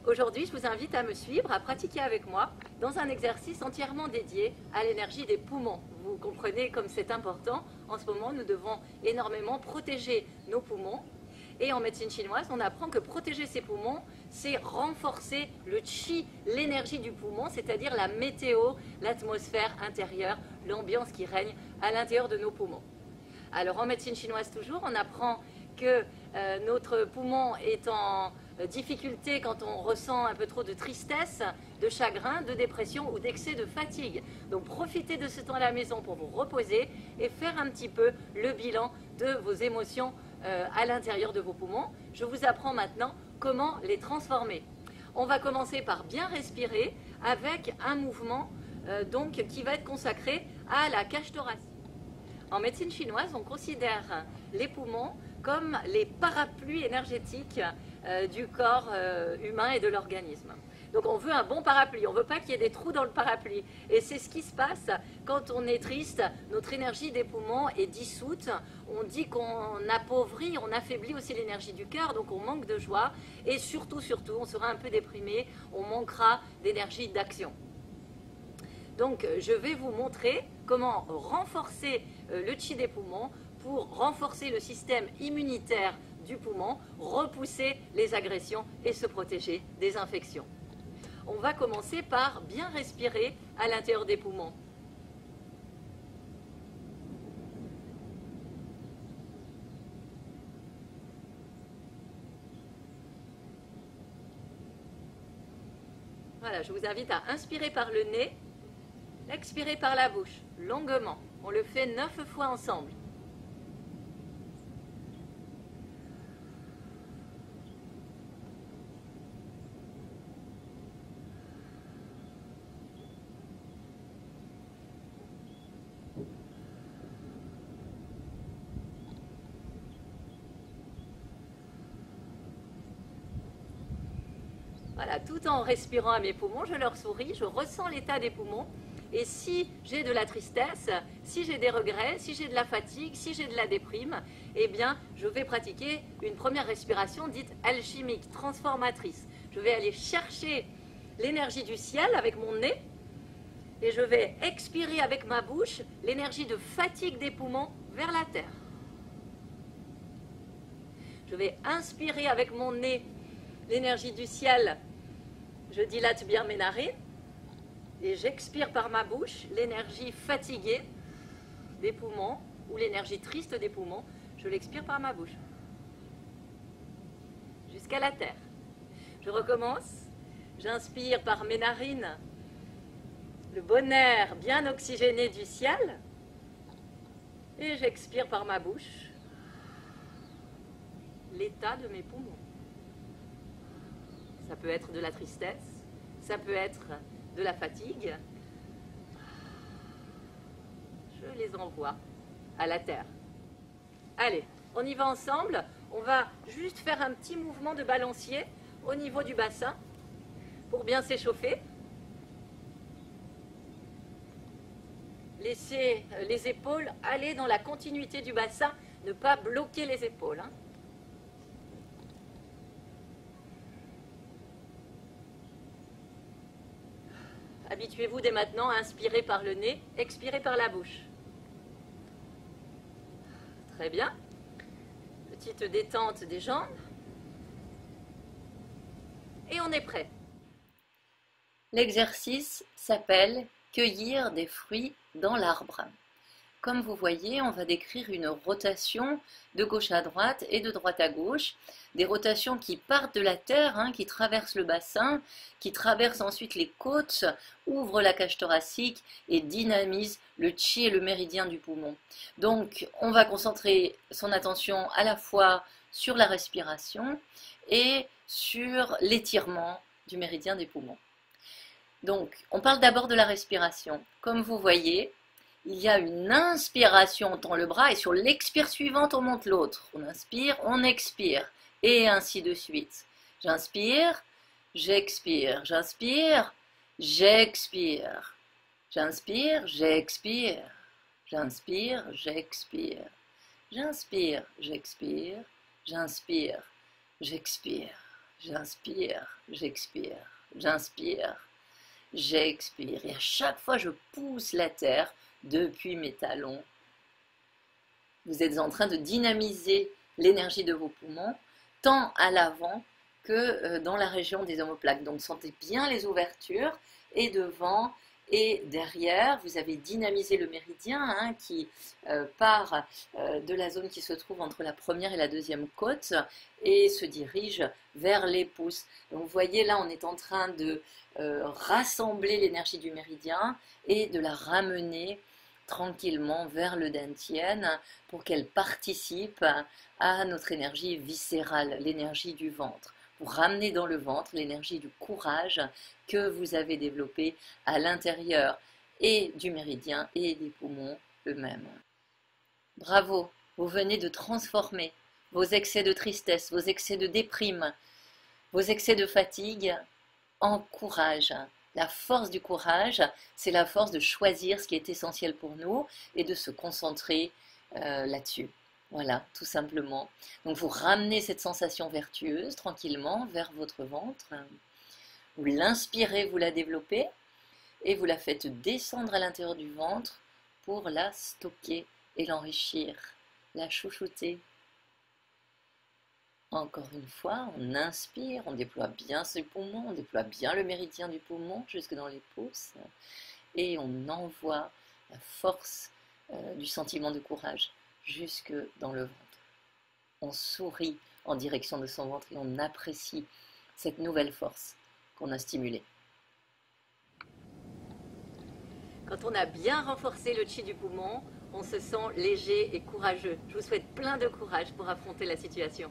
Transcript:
Aujourd'hui, je vous invite à me suivre, à pratiquer avec moi dans un exercice entièrement dédié à l'énergie des poumons. Vous comprenez comme c'est important. En ce moment, nous devons énormément protéger nos poumons. Et en médecine chinoise, on apprend que protéger ses poumons, c'est renforcer le qi, l'énergie du poumon, c'est-à-dire la météo, l'atmosphère intérieure, l'ambiance qui règne à l'intérieur de nos poumons. Alors en médecine chinoise toujours, on apprend que notre poumon est en difficulté quand on ressent un peu trop de tristesse, de chagrin, de dépression ou d'excès de fatigue. Donc profitez de ce temps à la maison pour vous reposer et faire un petit peu le bilan de vos émotions à l'intérieur de vos poumons. Je vous apprends maintenant comment les transformer. On va commencer par bien respirer avec un mouvement qui va être consacré à la cage thoracique. En médecine chinoise, on considère les poumons comme les parapluies énergétiques du corps humain et de l'organisme. Donc on veut un bon parapluie, on ne veut pas qu'il y ait des trous dans le parapluie. Et c'est ce qui se passe quand on est triste, notre énergie des poumons est dissoute. On dit qu'on appauvrit, on affaiblit aussi l'énergie du cœur, donc on manque de joie. Et surtout, on sera un peu déprimé, on manquera d'énergie d'action. Donc je vais vous montrer comment renforcer le qi des poumons pour renforcer le système immunitaire du poumon, repousser les agressions et se protéger des infections. On va commencer par bien respirer à l'intérieur des poumons. Voilà, je vous invite à inspirer par le nez, expirer par la bouche, longuement. On le fait 9 fois ensemble. Voilà, tout en respirant à mes poumons, je leur souris, je ressens l'état des poumons. Et si j'ai de la tristesse, si j'ai des regrets, si j'ai de la fatigue, si j'ai de la déprime, eh bien, je vais pratiquer une première respiration dite alchimique, transformatrice. Je vais aller chercher l'énergie du ciel avec mon nez et je vais expirer avec ma bouche l'énergie de fatigue des poumons vers la terre. Je vais inspirer avec mon nez l'énergie du ciel, je dilate bien mes narines et j'expire par ma bouche l'énergie fatiguée des poumons ou l'énergie triste des poumons, je l'expire par ma bouche jusqu'à la terre. Je recommence, j'inspire par mes narines le bon air bien oxygéné du ciel et j'expire par ma bouche l'état de mes poumons. Ça peut être de la tristesse, ça peut être de la fatigue. Je les envoie à la terre. Allez, on y va ensemble. On va juste faire un petit mouvement de balancier au niveau du bassin pour bien s'échauffer. Laissez les épaules aller dans la continuité du bassin, ne pas bloquer les épaules. Habituez-vous dès maintenant à inspirer par le nez, expirer par la bouche. Très bien. Petite détente des jambes. Et on est prêt. L'exercice s'appelle « Cueillir des fruits dans l'arbre ». Comme vous voyez, on va décrire une rotation de gauche à droite et de droite à gauche. Des rotations qui partent de la terre, qui traversent le bassin, qui traversent ensuite les côtes, ouvrent la cage thoracique et dynamisent le qi et le méridien du poumon. Donc, on va concentrer son attention à la fois sur la respiration et sur l'étirement du méridien des poumons. Donc, on parle d'abord de la respiration. Comme vous voyez, il y a une inspiration, on tend le bras et sur l'expire suivante, on monte l'autre. On inspire, on expire et ainsi de suite. J'inspire, j'expire, j'inspire, j'expire, j'inspire, j'expire, j'inspire, j'expire, j'inspire, j'expire, j'inspire, j'expire. J'inspire, j'expire, j'inspire, j'expire. Et à chaque fois, je pousse la terre depuis mes talons. Vous êtes en train de dynamiser l'énergie de vos poumons, tant à l'avant que dans la région des omoplates. Donc sentez bien les ouvertures, et devant et derrière. Vous avez dynamisé le méridien hein, qui part de la zone qui se trouve entre la première et la deuxième côte et se dirige vers les pouces. Donc vous voyez là, on est en train de rassembler l'énergie du méridien et de la ramener tranquillement vers le dantian pour qu'elle participe à notre énergie viscérale, l'énergie du ventre. Pour ramener dans le ventre l'énergie du courage que vous avez développé à l'intérieur et du méridien et des poumons eux-mêmes. Bravo, vous venez de transformer vos excès de tristesse, vos excès de déprime, vos excès de fatigue en courage. La force du courage, c'est la force de choisir ce qui est essentiel pour nous et de se concentrer là-dessus. Voilà, tout simplement. Donc vous ramenez cette sensation vertueuse tranquillement vers votre ventre. Vous l'inspirez, vous la développez et vous la faites descendre à l'intérieur du ventre pour la stocker et l'enrichir, la chouchouter. Encore une fois, on inspire, on déploie bien ses poumons, on déploie bien le méridien du poumon jusque dans les pouces et on envoie la force du sentiment de courage jusque dans le ventre. On sourit en direction de son ventre et on apprécie cette nouvelle force qu'on a stimulée. Quand on a bien renforcé le chi du poumon, on se sent léger et courageux. Je vous souhaite plein de courage pour affronter la situation.